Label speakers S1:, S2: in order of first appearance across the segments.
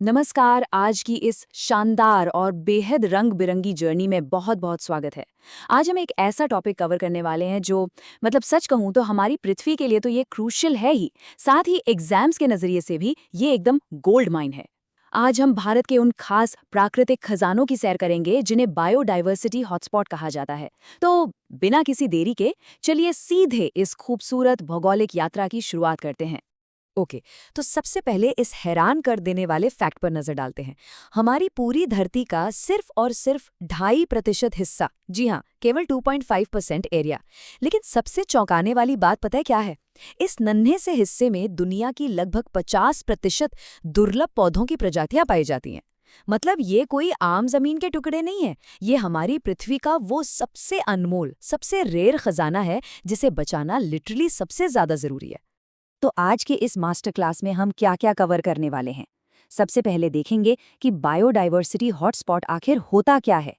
S1: नमस्कार। आज की इस शानदार और बेहद रंग बिरंगी जर्नी में बहुत बहुत स्वागत है। आज हम एक ऐसा टॉपिक कवर करने वाले हैं जो सच कहूँ तो हमारी पृथ्वी के लिए तो ये क्रूशियल है ही, साथ ही एग्जाम्स के नज़रिए से भी ये एकदम गोल्ड माइन है। आज हम भारत के उन खास प्राकृतिक खजानों की सैर करेंगे जिन्हें बायोडाइवर्सिटी हॉटस्पॉट कहा जाता है। तो बिना किसी देरी के चलिए सीधे इस खूबसूरत भौगोलिक यात्रा की शुरुआत करते हैं।
S2: ओके। तो सबसे पहले इस हैरान कर देने वाले फैक्ट पर नजर डालते हैं। हमारी पूरी धरती का सिर्फ और सिर्फ 2.5% हिस्सा, जी हाँ, केवल 2.5% एरिया। लेकिन सबसे चौंकाने वाली बात पता है क्या है? इस नन्हे से हिस्से में दुनिया की लगभग 50% दुर्लभ पौधों की प्रजातियां पाई जाती हैं। मतलब ये कोई आम जमीन के टुकड़े नहीं है, ये हमारी पृथ्वी का वो सबसे अनमोल, सबसे रेयर खजाना है जिसे बचाना लिटरली सबसे ज्यादा जरूरी है। तो आज के इस मास्टर क्लास में हम क्या क्या कवर करने वाले हैं। सबसे पहले देखेंगे कि बायोडाइवर्सिटी हॉटस्पॉट आखिर होता क्या है।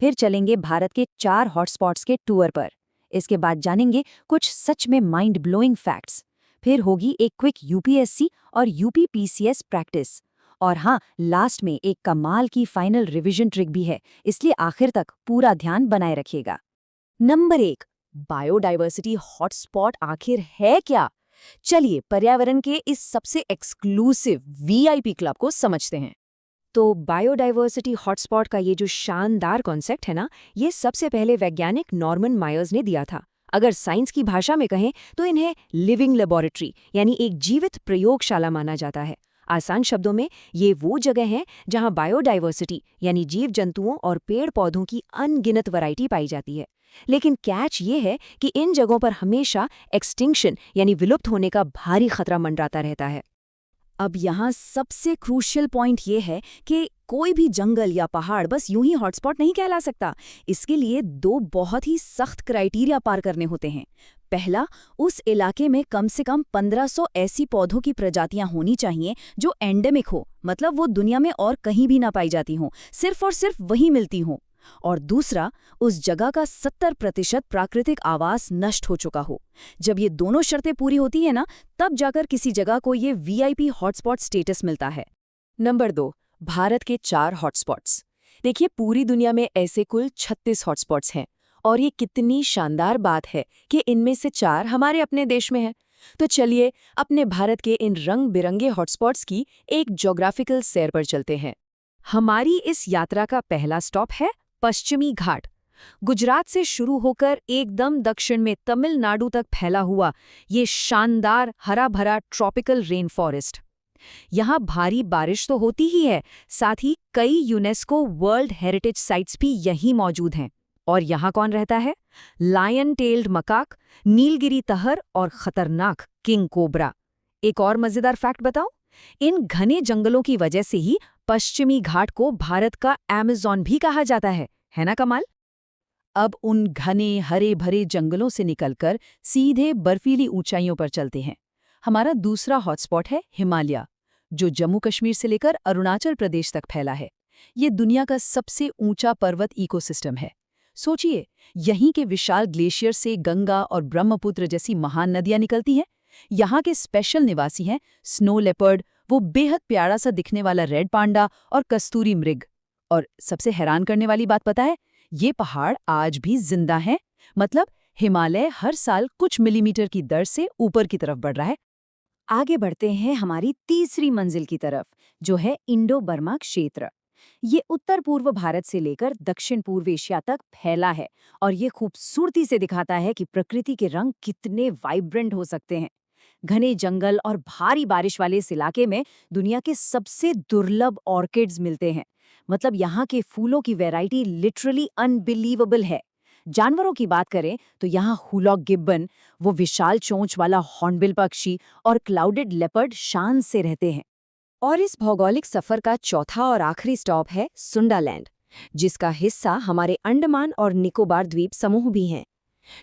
S2: फिर चलेंगे भारत के 4 हॉटस्पॉट्स के टूर पर। इसके बाद जानेंगे कुछ सच में माइंड ब्लोइंग फैक्ट्स। फिर होगी एक क्विक यूपीएससी और यूपीपीसीएस प्रैक्टिस। और हाँ, लास्ट में एक कमाल की फाइनल रिवीजन ट्रिक भी है, इसलिए आखिर तक पूरा ध्यान बनाए रखिएगा।
S1: नंबर 1, बायोडाइवर्सिटी हॉटस्पॉट आखिर है क्या? चलिए पर्यावरण के इस सबसे एक्सक्लूसिव वीआईपी क्लब को समझते हैं।
S2: तो बायोडाइवर्सिटी हॉटस्पॉट का ये जो शानदार कॉन्सेप्ट है ना, ये सबसे पहले वैज्ञानिक नॉर्मन मायर्स ने दिया था। अगर साइंस की भाषा में कहें तो इन्हें लिविंग लेबोरेटरी यानी एक जीवित प्रयोगशाला माना जाता है। आसान शब्दों में ये वो जगह है जहां बायोडाइवर्सिटी यानी जीव जंतुओं और पेड़ पौधों की अनगिनत वैरायटी पाई जाती है। लेकिन कैच ये है कि इन जगहों पर हमेशा एक्सटिंक्शन यानी विलुप्त होने का भारी खतरा मंडराता रहता है।
S1: अब यहाँ सबसे क्रूशियल पॉइंट ये है कि कोई भी जंगल या पहाड़ बस यूं ही हॉटस्पॉट नहीं कहला सकता। इसके लिए 2 बहुत ही सख्त क्राइटेरिया पार करने होते हैं। पहला, उस इलाके में कम से कम 1500 ऐसी पौधों की प्रजातियां होनी चाहिए जो एंडेमिक हो, मतलब वो दुनिया में और कहीं भी ना पाई जाती हों, सिर्फ और सिर्फ वहीं मिलती हों। और दूसरा, उस जगह का 70% प्राकृतिक आवास नष्ट हो चुका हो। जब ये दोनों शर्तें पूरी होती है ना, तब जाकर किसी जगह को ये वीआईपी हॉटस्पॉट स्टेटस मिलता है।
S2: नंबर 2, भारत के 4 हॉटस्पॉट्स। देखिए, पूरी दुनिया में ऐसे कुल 36 हॉटस्पॉट्स हैं और ये कितनी शानदार बात है कि इनमें से 4 हमारे अपने देश में हैं। तो चलिए अपने भारत के इन रंग बिरंगे हॉटस्पॉट्स की एक ज्योग्राफिकल सैर पर चलते हैं। हमारी इस यात्रा का पहला स्टॉप है पश्चिमी घाट। गुजरात से शुरू होकर एकदम दक्षिण में तमिलनाडु तक फैला हुआ ये शानदार हरा भरा ट्रॉपिकल रेन फॉरेस्ट। यहाँ भारी बारिश तो होती ही है, साथ ही कई यूनेस्को वर्ल्ड हेरिटेज साइट्स भी यहीं मौजूद हैं। और यहाँ कौन रहता है? लायन टेल्ड मकाक, नीलगिरी तहर और खतरनाक किंग कोबरा। एक और मजेदार फैक्ट बताऊं? इन घने जंगलों की वजह से ही पश्चिमी घाट को भारत का अमेज़न भी कहा जाता है ना कमाल? अब उन घने हरे भरे जंगलों से निकलकर सीधे बर्फीली ऊंचाइयों पर चलते हैं। हमारा दूसरा हॉटस्पॉट है हिमालय, जो जम्मू कश्मीर से लेकर अरुणाचल प्रदेश तक फैला है। ये दुनिया का सबसे ऊंचा पर्वत इकोसिस्टम है। सोचिए, यहीं के विशाल ग्लेशियर से गंगा और ब्रह्मपुत्र जैसी महान नदियां निकलती हैं। यहाँ के स्पेशल निवासी हैं स्नो लेपर्ड, वो बेहद प्यारा सा दिखने वाला रेड पांडा और कस्तूरी मृग। और सबसे हैरान करने वाली बात पता है? ये पहाड़ आज भी जिंदा हैं। मतलब हिमालय हर साल कुछ मिलीमीटर की दर से ऊपर की तरफ बढ़ रहा है।
S1: आगे बढ़ते हैं हमारी तीसरी मंजिल की तरफ, जो है इंडो बर्मा क्षेत्र। ये उत्तर पूर्व भारत से लेकर दक्षिण पूर्व एशिया तक फैला है और ये खूबसूरती से दिखाता है कि प्रकृति के रंग कितने वाइब्रेंट हो सकते हैं। घने जंगल और भारी बारिश वाले इस इलाके में दुनिया के सबसे दुर्लभ ऑर्किड्स मिलते हैं। मतलब यहाँ के फूलों की वैरायटी लिटरली अनबिलीवेबल है। जानवरों की बात करें तो यहाँ हुलॉक गिब्बन, वो विशाल चोंच वाला हॉर्नबिल पक्षी, और क्लाउडेड लेपर्ड शान से रहते हैं। और इस भौगोलिक सफर का चौथा और आखिरी स्टॉप है सुंडालैंड, जिसका हिस्सा हमारे अंडमान और निकोबार द्वीप समूह भी हैं।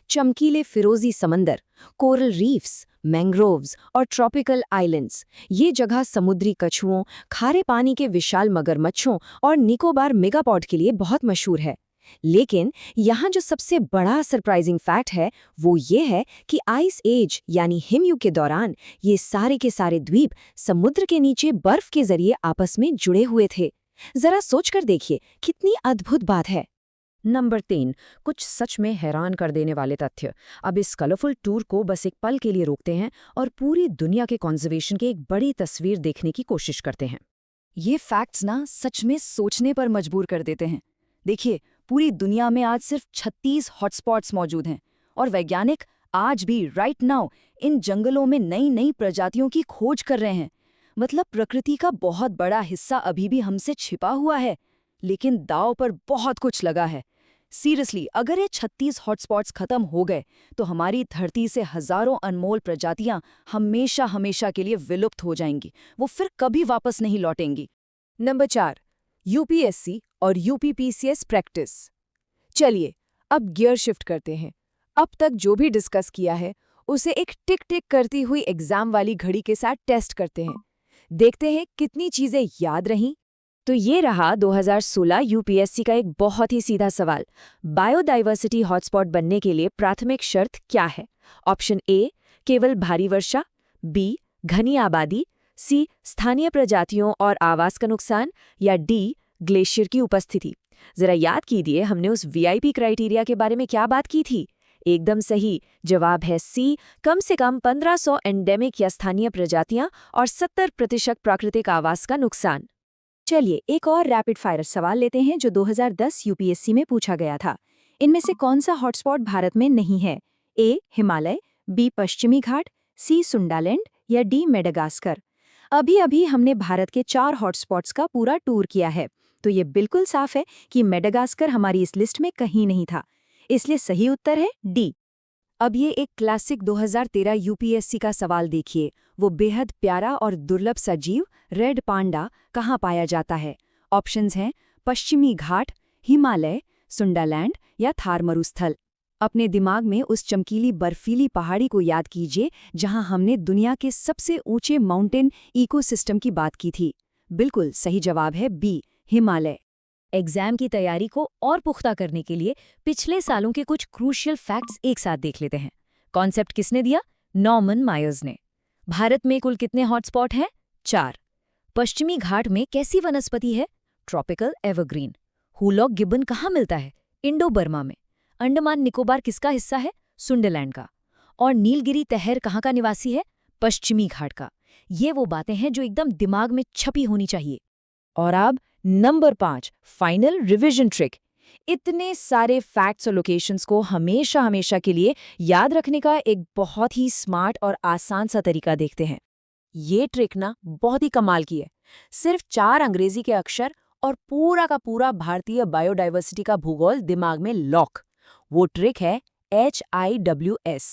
S1: चमकीले फिरोजी समंदर, कोरल रीफ्स, मैंग्रोव्स और ट्रॉपिकल आइलैंड्स, ये जगह समुद्री कछुओं, खारे पानी के विशाल मगरमच्छों और निकोबार मेगापॉड के लिए बहुत मशहूर है। लेकिन यहाँ जो सबसे बड़ा सरप्राइजिंग फैक्ट है वो ये है कि आइस एज यानी हिमयुग के दौरान ये सारे के सारे द्वीप समुद्र के नीचे बर्फ के जरिए आपस में जुड़े हुए थे। जरा सोचकर देखिए कितनी अद्भुत बात है।
S2: नंबर 3, कुछ सच में हैरान कर देने वाले तथ्य। अब इस कलरफुल टूर को बस एक पल के लिए रोकते हैं और पूरी दुनिया के कंजर्वेशन की एक बड़ी तस्वीर देखने की कोशिश करते हैं।
S1: ये फैक्ट्स ना सच में सोचने पर मजबूर कर देते हैं। देखिए, पूरी दुनिया में आज सिर्फ 36 हॉटस्पॉट्स मौजूद हैं और वैज्ञानिक आज भी राइट नाउ इन जंगलों में नई नई प्रजातियों की खोज कर रहे हैं। मतलब प्रकृति का बहुत बड़ा हिस्सा अभी भी हमसे छिपा हुआ है, लेकिन दांव पर बहुत कुछ लगा है। सीरियसली, अगर ये 36 हॉटस्पॉट्स खत्म हो गए तो हमारी धरती से हजारों अनमोल प्रजातियां हमेशा हमेशा के लिए विलुप्त हो जाएंगी। वो फिर कभी वापस नहीं लौटेंगी।
S2: नंबर 4, यूपीएससी और यूपीपीसीएस प्रैक्टिस। चलिए अब गियर शिफ्ट करते हैं। अब तक जो भी डिस्कस किया है उसे एक टिक टिक करती हुई एग्जाम वाली घड़ी के साथ टेस्ट करते हैं। देखते हैं कितनी चीजें याद रहीं।
S1: तो ये रहा 2016 यूपीएससी का एक बहुत ही सीधा सवाल। बायोडाइवर्सिटी हॉटस्पॉट बनने के लिए प्राथमिक शर्त क्या है? ऑप्शन ए, केवल भारी वर्षा, बी, घनी आबादी, सी, स्थानीय प्रजातियों और आवास का नुकसान, या डी, ग्लेशियर की उपस्थिति। जरा याद कीजिए हमने उस वीआईपी क्राइटेरिया के बारे में क्या बात की थी। एकदम सही जवाब है सी, कम से कम 1500 एंडेमिक या स्थानीय प्रजातियां और 70% प्राकृतिक आवास का नुकसान। चलिए एक और रैपिड फायर सवाल लेते हैं जो 2010 यूपीएससी में पूछा गया था। इनमें से कौन सा हॉटस्पॉट भारत में नहीं है? ए, हिमालय, बी, पश्चिमी घाट, सी, सुंडालैंड, या डी, मेडागास्कर। अभी अभी हमने भारत के 4 हॉटस्पॉट्स का पूरा टूर किया है, तो ये बिल्कुल साफ है कि मेडागास्कर हमारी इस लिस्ट में कहीं नहीं था। इसलिए सही उत्तर है डी।
S2: अब ये एक क्लासिक 2013 यूपीएससी का सवाल देखिए। वो बेहद प्यारा और दुर्लभ सजीव रेड पांडा कहाँ पाया जाता है? ऑप्शंस हैं पश्चिमी घाट, हिमालय, सुंडालैंड या थार मरुस्थल। अपने दिमाग में उस चमकीली बर्फीली पहाड़ी को याद कीजिए जहां हमने दुनिया के सबसे ऊंचे माउंटेन इकोसिस्टम की बात की थी। बिल्कुल सही जवाब है बी, हिमालय।
S1: एग्जाम की तैयारी को और पुख्ता करने के लिए पिछले सालों के कुछ क्रूशियल फैक्ट्स एक साथ देख लेते हैं। कॉन्सेप्ट किसने दिया? नॉर्मन मायर्स ने। भारत में कुल कितने हॉटस्पॉट हैं? 4। पश्चिमी घाट में कैसी वनस्पति है? Tropical evergreen. हुलॉक गिब्बन कहाँ मिलता है? इंडो बर्मा में। अंडमान निकोबार किसका हिस्सा है? सुंडरलैंड का। और नीलगिरी तहर कहाँ का निवासी है? पश्चिमी घाट का। ये वो बातें हैं जो एकदम दिमाग में छपी होनी चाहिए। और अब नंबर 5, फाइनल रिवीजन ट्रिक। इतने सारे फैक्ट्स और लोकेशंस को हमेशा हमेशा के लिए याद रखने का एक बहुत ही स्मार्ट और आसान सा तरीका देखते हैं।
S2: ये ट्रिक ना बहुत ही कमाल की है। सिर्फ 4 अंग्रेजी के अक्षर और पूरा का पूरा भारतीय बायोडाइवर्सिटी का भूगोल दिमाग में लॉक। वो ट्रिक है HIWS,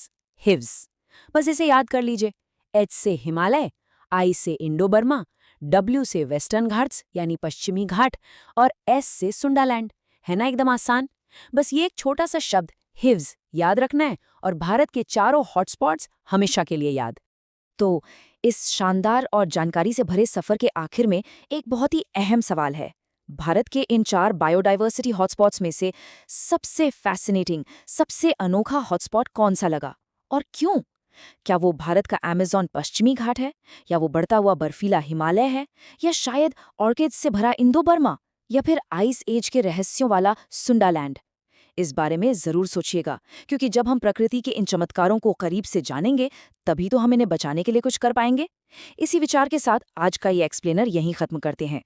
S2: हिव्स। बस इसे याद कर लीजिए। H से हिमालय, I से इंडो बर्मा, W से वेस्टर्न घाट्स यानी पश्चिमी घाट और S से सुंडालैंड। है ना एकदम आसान। बस ये एक छोटा सा शब्द हिव्स याद रखना है और भारत के चारों हॉटस्पॉट्स हमेशा के लिए याद।
S1: तो इस शानदार और जानकारी से भरे सफर के आखिर में एक बहुत ही अहम सवाल है। भारत के इन 4 बायोडाइवर्सिटी हॉटस्पॉट्स में से सबसे फैसिनेटिंग, सबसे अनोखा हॉटस्पॉट कौन सा लगा और क्यों? क्या वो भारत का अमेज़न पश्चिमी घाट है, या वो बढ़ता हुआ बर्फीला हिमालय है, या शायद ऑर्किड्स से भरा इंडो बर्मा, या फिर आइस एज के रहस्यों वाला सुंडालैंड? इस बारे में जरूर सोचिएगा, क्योंकि जब हम प्रकृति के इन चमत्कारों को करीब से जानेंगे तभी तो हम इन्हें बचाने के लिए कुछ कर पाएंगे। इसी विचार के साथ आज का ये एक्सप्लेनर यहीं खत्म करते हैं।